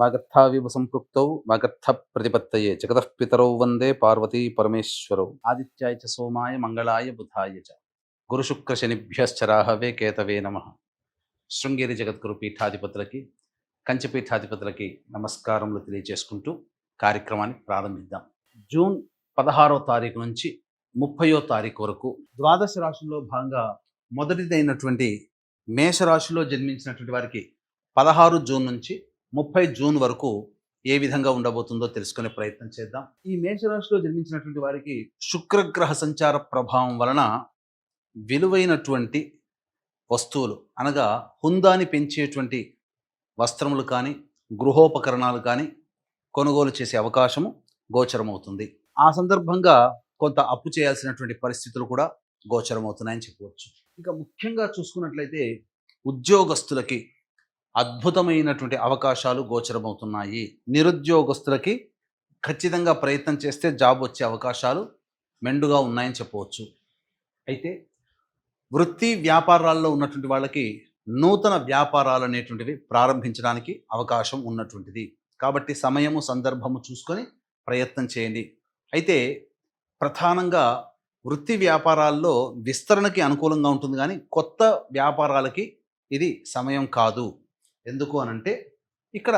వాగర్థావివ సంపృక్తౌ వాగర్థ ప్రతిపత్తయే జగతః పితరౌ వందే పార్వతీ పరమేశ్వరౌ ఆదిత్యాయ చ సోమాయ మంగళాయ బుధాయ చ గురుశుక్ర శనిభ్యశ్చ రాహవే కేతవే నమః. శృంగేరి జగద్గురు పీఠాధిపతులకి కంచి పీఠాధిపతులకి నమస్కారములు తెలియజేసుకుంటూ కార్యక్రమాన్ని ప్రారంభిద్దాం. జూన్ 16వ తారీఖు నుంచి 30వ తారీఖు వరకు ద్వాదశ రాశుల్లో భాగంగా మొదటిదైనటువంటి మేషరాశిలో జన్మించినటువంటి వారికి 16 జూన్ నుంచి 30 జూన్ వరకు ఏ విధంగా ఉండబోతుందో తెలుసుకునే ప్రయత్నం చేద్దాం. ఈ మేషరాశిలో జన్మించినటువంటి వారికి శుక్రగ్రహ సంచార ప్రభావం వలన విలువైనటువంటి వస్తువులు అనగా హుందాని పెంచేటువంటి వస్త్రములు కానీ గృహోపకరణాలు కానీ కొనుగోలు చేసే అవకాశము గోచరమవుతుంది. ఆ సందర్భంగా కొంత అప్పు చేయాల్సినటువంటి పరిస్థితులు కూడా గోచరమవుతున్నాయని చెప్పవచ్చు. ఇక ముఖ్యంగా చూసుకున్నట్లయితే ఉద్యోగస్తులకి అద్భుతమైనటువంటి అవకాశాలు గోచరమవుతున్నాయి. నిరుద్యోగస్తులకి ఖచ్చితంగా ప్రయత్నం చేస్తే జాబ్ వచ్చే అవకాశాలు మెండుగా ఉన్నాయని చెప్పవచ్చు. అయితే వృత్తి వ్యాపారాల్లో ఉన్నటువంటి వాళ్ళకి నూతన వ్యాపారాలు అనేటువంటివి ప్రారంభించడానికి అవకాశం ఉన్నటువంటిది. కాబట్టి సమయము సందర్భము చూసుకొని ప్రయత్నం చేయండి. అయితే ప్రధానంగా వృత్తి వ్యాపారాల్లో విస్తరణకి అనుకూలంగా ఉంటుంది, కానీ కొత్త వ్యాపారాలకి ఇది సమయం కాదు. ఎందుకు అనంటే ఇక్కడ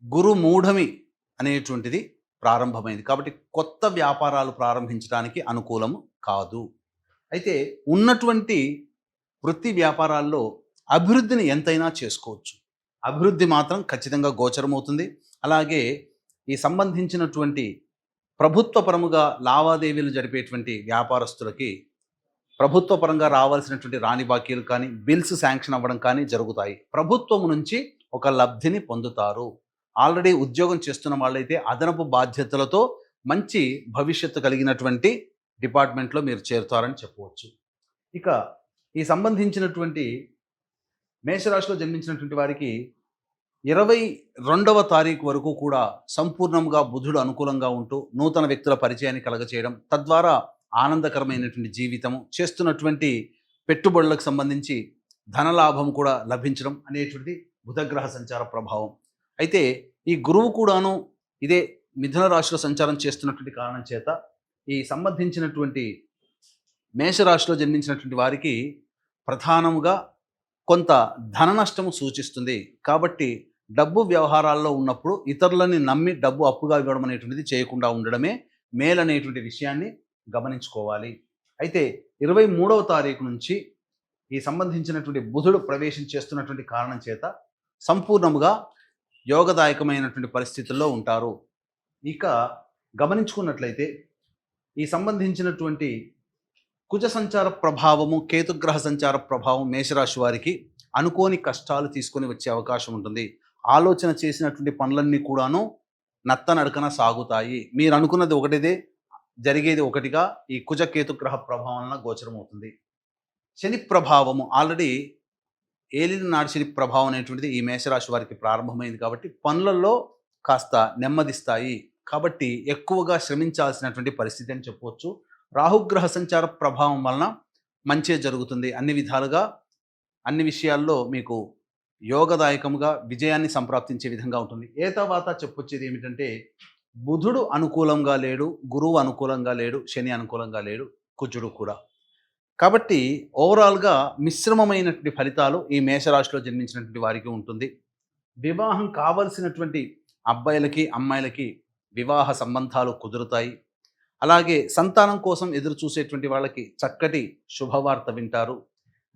గురు మూఢమి అనేటువంటిది ప్రారంభమైంది కాబట్టి కొత్త వ్యాపారాలు ప్రారంభించడానికి అనుకూలము కాదు. అయితే ఉన్నటువంటి వృత్తి వ్యాపారాల్లో అభివృద్ధిని ఎంతైనా చేసుకోవచ్చు. అభివృద్ధి మాత్రం ఖచ్చితంగా గోచరమవుతుంది. అలాగే ఈ సంబంధించినటువంటి ప్రభుత్వ పరముగా లావాదేవీలు జరిపేటువంటి వ్యాపారస్తులకి ప్రభుత్వ పరంగా రావాల్సినటువంటి రాని బాకీలు కానీ బిల్స్ శాంక్షన్ అవ్వడం కానీ జరుగుతాయి. ప్రభుత్వం నుంచి ఒక లబ్ధిని పొందుతారు. ఆల్రెడీ ఉద్యోగం చేస్తున్న వాళ్ళైతే అదనపు బాధ్యతలతో మంచి భవిష్యత్తు కలిగినటువంటి డిపార్ట్మెంట్లో మీరు చేరుతారని చెప్పవచ్చు. ఇక ఈ సంబంధించినటువంటి మేషరాశిలో జన్మించినటువంటి వారికి 22వ తారీఖు వరకు కూడా సంపూర్ణంగా బుధుడు అనుకూలంగా ఉంటూ నూతన వ్యక్తుల పరిచయాన్ని కలగచేయడం, తద్వారా ఆనందకరమైనటువంటి జీవితము, చేస్తున్నటువంటి పెట్టుబడులకు సంబంధించి ధనలాభం కూడా లభించడం అనేటువంటిది బుధగ్రహ సంచార ప్రభావం. అయితే ఈ గురువు కూడాను ఇదే మిథున రాశిలో సంచారం చేస్తున్నటువంటి కారణం చేత ఈ సంబంధించినటువంటి మేషరాశిలో జన్మించినటువంటి వారికి ప్రధానముగా కొంత ధన నష్టము సూచిస్తుంది. కాబట్టి డబ్బు వ్యవహారాల్లో ఉన్నప్పుడు ఇతరులని నమ్మి డబ్బు అప్పుగా ఇవ్వడం అనేటువంటిది చేయకుండా ఉండడమే మేలనేటువంటి విషయాన్ని గమనించుకోవాలి. అయితే 23వ తారీఖు నుంచి ఈ సంబంధించినటువంటి బుధుడు ప్రవేశం చేస్తున్నటువంటి కారణం చేత సంపూర్ణముగా యోగదాయకమైనటువంటి పరిస్థితుల్లో ఉంటారు. ఇక గమనించుకున్నట్లయితే ఈ సంబంధించినటువంటి కుజ సంచార ప్రభావము, కేతుగ్రహ సంచార ప్రభావం మేషరాశి వారికి అనుకోని కష్టాలు తీసుకొని వచ్చే అవకాశం ఉంటుంది. ఆలోచన చేసినటువంటి పనులన్నీ కూడాను నత్తనడకన సాగుతాయి. మీరు అనుకున్నది ఒకటిదే, జరిగేది ఒకటిగా ఈ కుజ కేతుగ్రహ ప్రభావం వలన గోచరమవుతుంది. శని ప్రభావము ఆల్రెడీ ఏలిన నాడు శని ప్రభావం అనేటువంటిది ఈ మేషరాశి వారికి ప్రారంభమైంది కాబట్టి పనులలో కాస్త నెమ్మదిస్తాయి. కాబట్టి ఎక్కువగా శ్రమించాల్సినటువంటి పరిస్థితి అని చెప్పవచ్చు. రాహుగ్రహ సంచార ప్రభావం వలన మంచే జరుగుతుంది. అన్ని విధాలుగా అన్ని విషయాల్లో మీకు యోగదాయకముగా విజయాన్ని సంప్రాప్తించే విధంగా ఉంటుంది. ఏ తర్వాత చెప్పొచ్చేది ఏమిటంటే బుధుడు అనుకూలంగా లేడు, గురువు అనుకూలంగా లేడు, శని అనుకూలంగా లేడు, కుజుడు కూడా. కాబట్టి ఓవరాల్గా మిశ్రమమైనటువంటి ఫలితాలు ఈ మేషరాశిలో జన్మించినటువంటి వారికి ఉంటుంది. వివాహం కావలసినటువంటి అబ్బాయిలకి అమ్మాయిలకి వివాహ సంబంధాలు కుదురుతాయి. అలాగే సంతానం కోసం ఎదురు చూసేటువంటి వాళ్ళకి చక్కటి శుభవార్త వింటారు.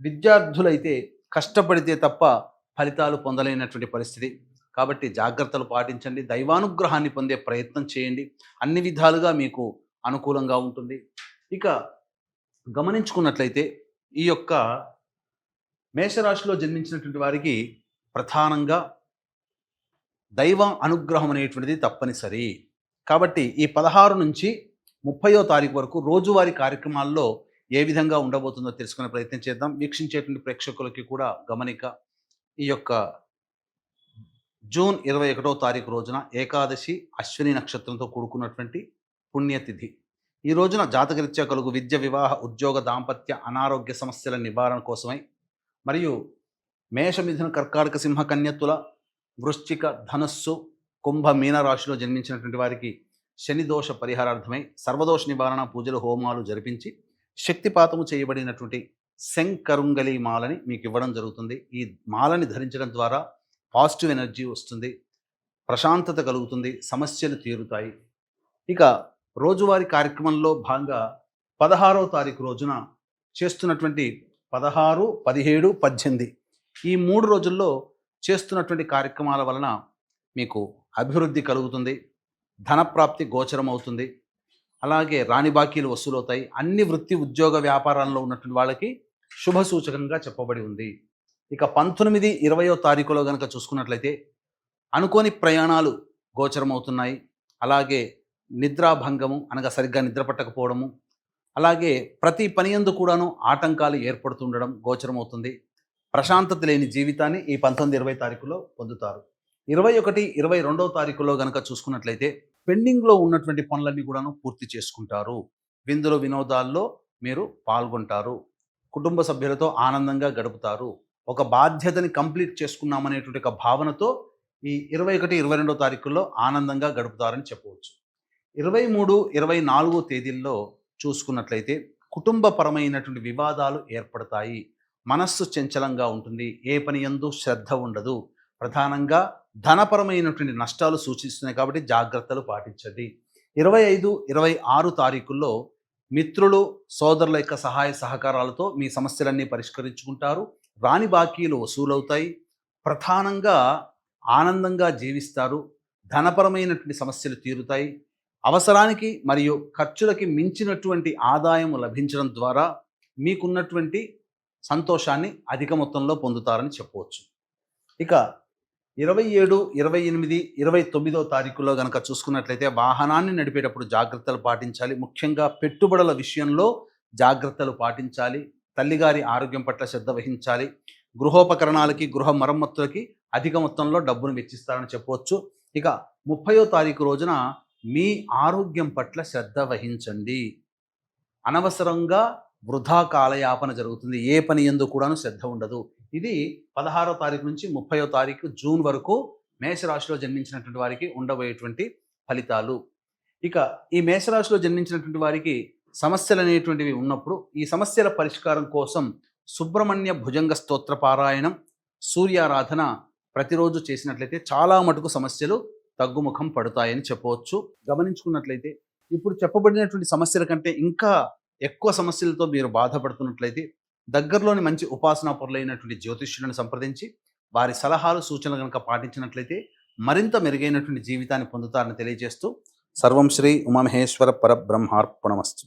విద్యార్థులైతే కష్టపడితే తప్ప ఫలితాలు పొందలేనటువంటి పరిస్థితి. కాబట్టి జాగ్రత్తలు పాటించండి, దైవానుగ్రహాన్ని పొందే ప్రయత్నం చేయండి. అన్ని విధాలుగా మీకు అనుకూలంగా ఉంటుంది. ఇక గమనించుకున్నట్లయితే ఈ యొక్క మేషరాశిలో జన్మించినటువంటి వారికి ప్రధానంగా దైవ అనుగ్రహం అనేటువంటిది తప్పనిసరి. కాబట్టి ఈ 16 నుంచి 30వ తారీఖు వరకు రోజువారీ కార్యక్రమాల్లో ఏ విధంగా ఉండబోతుందో తెలుసుకునే ప్రయత్నం చేద్దాం. వీక్షించేటువంటి ప్రేక్షకులకి కూడా గమనిక, ఈ యొక్క జూన్ 21వ తారీఖు రోజున ఏకాదశి అశ్విని నక్షత్రంతో కూడుకున్నటువంటి పుణ్యతిథి. ఈ రోజున జాతకరీత్యా కలుగు విద్య, వివాహ, ఉద్యోగ, దాంపత్య, అనారోగ్య సమస్యల నివారణ కోసమై మరియు మేష, మిథున, కర్కాటక, సింహ, కన్య, తుల, వృశ్చిక, ధనస్సు, కుంభ, మీన రాశిలో జన్మించినటువంటి వారికి శని దోష పరిహారార్థమై సర్వదోష నివారణ పూజలు, హోమాలు జరిపించి శక్తిపాతము చేయబడినటువంటి శంకరుంగలి మాలని మీకు ఇవ్వడం జరుగుతుంది. ఈ మాలని ధరించడం ద్వారా పాజిటివ్ ఎనర్జీ వస్తుంది, ప్రశాంతత కలుగుతుంది, సమస్యలు తీరుతాయి. ఇక రోజువారీ కార్యక్రమంలో భాగంగా 16వ తారీఖు రోజున చేస్తున్నటువంటి 16, 17, 18 ఈ 3 రోజుల్లో చేస్తున్నటువంటి కార్యక్రమాల వలన మీకు అభివృద్ధి కలుగుతుంది, ధనప్రాప్తి గోచరం అవుతుంది, అలాగే రాని బాకీలు వసూలవుతాయి. అన్ని వృత్తి, ఉద్యోగ, వ్యాపారాల్లో ఉన్నటువంటి వాళ్ళకి శుభ సూచకంగా చెప్పబడి ఉంది. ఇక 19, 20వ తారీఖులో కనుక చూసుకున్నట్లయితే అనుకోని ప్రయాణాలు గోచరమవుతున్నాయి. అలాగే నిద్రాభంగము అనగా సరిగ్గా నిద్ర పట్టకపోవడము, అలాగే ప్రతి పని యందు కూడాను ఆటంకాలు ఏర్పడుతుండడం గోచరమవుతుంది. ప్రశాంతత లేని జీవితాన్ని ఈ 19, 20 తారీఖులో పొందుతారు. 21, 22వ తారీఖులో కనుక చూసుకున్నట్లయితే పెండింగ్లో ఉన్నటువంటి పనులన్నీ కూడాను పూర్తి చేసుకుంటారు. విందులు, వినోదాల్లో మీరు పాల్గొంటారు. కుటుంబ సభ్యులతో ఆనందంగా గడుపుతారు. ఒక బాధ్యతని కంప్లీట్ చేసుకున్నామనేటువంటి ఒక భావనతో ఈ 21, 22వ తారీఖుల్లో ఆనందంగా గడుపుతారని చెప్పవచ్చు. 23, 24 తేదీల్లో చూసుకున్నట్లయితే కుటుంబపరమైనటువంటి వివాదాలు ఏర్పడతాయి. మనస్సు చంచలంగా ఉంటుంది. ఏ పని యందు శ్రద్ధ ఉండదు. ప్రధానంగా ధనపరమైనటువంటి నష్టాలు సూచిస్తున్నాయి కాబట్టి జాగ్రత్తలు పాటించండి. 25, 26 తారీఖుల్లో మిత్రులు, సోదరుల యొక్క సహాయ సహకారాలతో మీ సమస్యలన్నీ పరిష్కరించుకుంటారు. రాని బాకీలు వసూలవుతాయి. ప్రధానంగా ఆనందంగా జీవిస్తారు. ధనపరమైనటువంటి సమస్యలు తీరుతాయి. అవసరానికి మరియు ఖర్చులకి మించినటువంటి ఆదాయం లభించడం ద్వారా మీకున్నటువంటి సంతోషాన్ని అధిక మొత్తంలో పొందుతారని చెప్పవచ్చు. ఇక 27, 28, 29వ తారీఖులో కనుక చూసుకున్నట్లయితే వాహనాన్ని నడిపేటప్పుడు జాగ్రత్తలు పాటించాలి. ముఖ్యంగా పెట్టుబడుల విషయంలో జాగ్రత్తలు పాటించాలి. తల్లిగారి ఆరోగ్యం పట్ల శ్రద్ధ వహించాలి. గృహోపకరణాలకి, గృహ మరమ్మతులకి అధిక మొత్తంలో డబ్బును వెచ్చిస్తారని చెప్పవచ్చు. ఇక 30వ తారీఖు రోజున మీ ఆరోగ్యం పట్ల శ్రద్ధ వహించండి. అనవసరంగా వృధా కాలయాపన జరుగుతుంది. ఏ పని యందు కూడాను శ్రద్ధ ఉండదు. ఇది 16వ తారీఖు నుంచి 30వ తారీఖు జూన్ వరకు మేషరాశిలో జన్మించినటువంటి వారికి ఉండబోయేటువంటి ఫలితాలు. ఇక ఈ మేషరాశిలో జన్మించినటువంటి వారికి సమస్యలు అనేటువంటివి ఉన్నప్పుడు ఈ సమస్యల పరిష్కారం కోసం సుబ్రహ్మణ్య భుజంగ స్తోత్ర పారాయణం, సూర్యారాధన ప్రతిరోజు చేసినట్లయితే చాలా మటుకు సమస్యలు తగ్గుముఖం పడతాయని చెప్పవచ్చు. గమనించుకున్నట్లయితే ఇప్పుడు చెప్పబడినటువంటి సమస్యల కంటే ఇంకా ఎక్కువ సమస్యలతో మీరు బాధపడుతున్నట్లయితే దగ్గరలోని మంచి ఉపాసనా పరులైనటువంటి జ్యోతిష్యులను సంప్రదించి వారి సలహాలు, సూచనలు కనుక పాటించినట్లయితే మరింత మెరుగైనటువంటి జీవితాన్ని పొందుతారని తెలియజేస్తూ సర్వం శ్రీ ఉమామహేశ్వర పరబ్రహ్మార్పణమస్తు.